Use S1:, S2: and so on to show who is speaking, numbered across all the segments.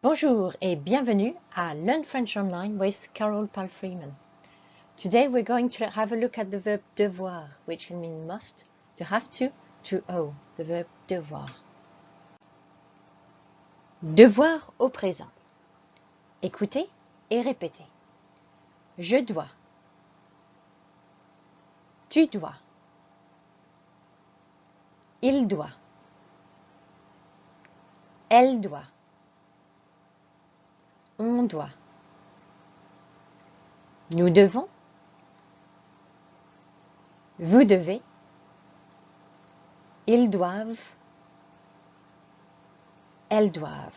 S1: Bonjour et bienvenue à Learn French Online with Carol Palfreeman. Today we're going to have a look at the verb devoir, which can mean must, to have to owe, the verb devoir. Devoir au présent. Écoutez et répétez. Je dois. Tu dois. Il doit. Elle doit. On doit. Nous devons. Vous devez. Ils doivent. Elles doivent.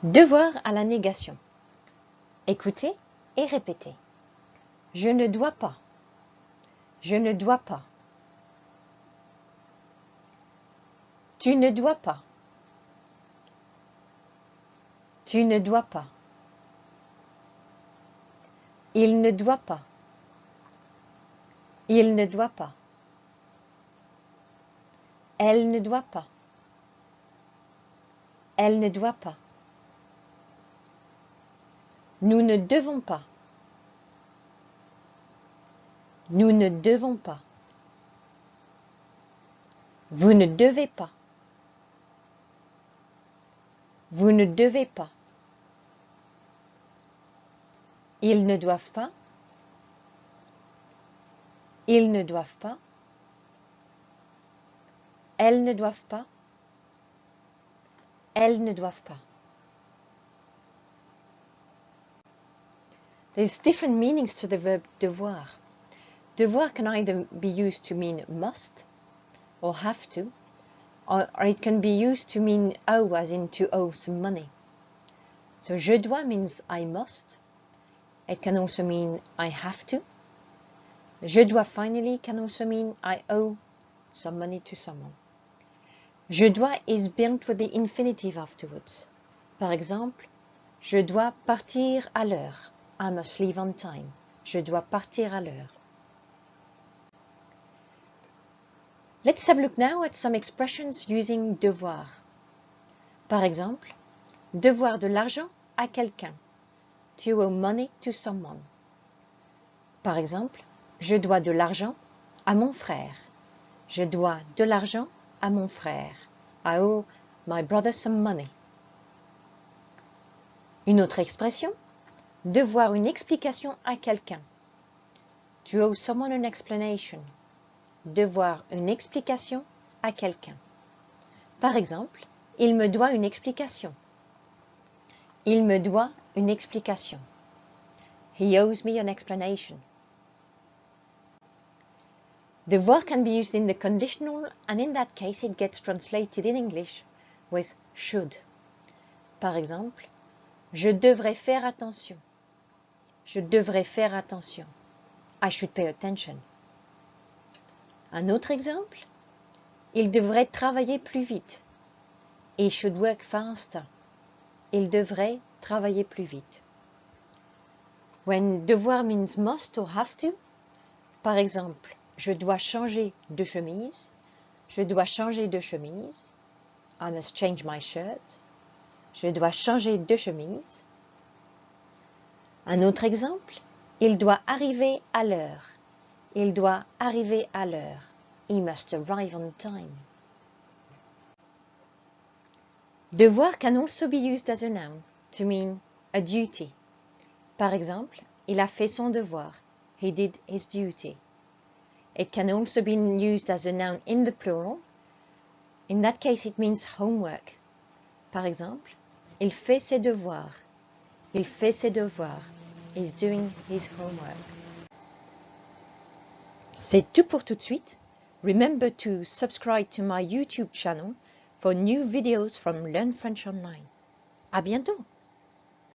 S1: Devoir à la négation. Écoutez et répétez. Je ne dois pas. Je ne dois pas. Tu ne dois pas. Tu ne dois pas. Il ne doit pas. Il ne doit pas. Elle ne doit pas. Elle ne doit pas. Nous ne devons pas. Nous ne devons pas. Vous ne devez pas. Vous ne devez pas. Ils ne doivent pas. Ils ne doivent pas. Elles ne doivent pas. Elles ne doivent pas. There's different meanings to the verb devoir. Devoir can either be used to mean must or have to, or it can be used to mean owe, as in to owe some money. So je dois means I must. It can also mean I have to. Je dois finally can also mean I owe some money to someone. Je dois is built with the infinitive afterwards. Par exemple, je dois partir à l'heure. I must leave on time. Je dois partir à l'heure. Let's have a look now at some expressions using devoir. Par exemple, devoir de l'argent à quelqu'un. To owe money to someone. Par exemple, je dois de l'argent à mon frère. Je dois de l'argent à mon frère. I owe my brother some money. Une autre expression, devoir une explication à quelqu'un. To owe someone an explanation. Devoir une explication à quelqu'un. Par exemple, il me doit une explication. Il me doit une explication. He owes me an explanation. Devoir can be used in the conditional, and in that case it gets translated in English with should. Par exemple, je devrais faire attention. Je devrais faire attention. I should pay attention. Un autre exemple, il devrait travailler plus vite. He should work faster. Il devrait travailler plus vite. When devoir means must or have to, par exemple, je dois changer de chemise. Je dois changer de chemise. I must change my shirt. Je dois changer de chemise. Un autre exemple, il doit arriver à l'heure. Il doit arriver à l'heure. He must arrive on time. Devoir can also be used as a noun to mean a duty. Par exemple, il a fait son devoir. He did his duty. It can also be used as a noun in the plural. In that case, it means homework. Par exemple, il fait ses devoirs. Il fait ses devoirs. He's doing his homework. C'est tout pour tout de suite. Remember to subscribe to my YouTube channel for new videos from Learn French Online. À bientôt!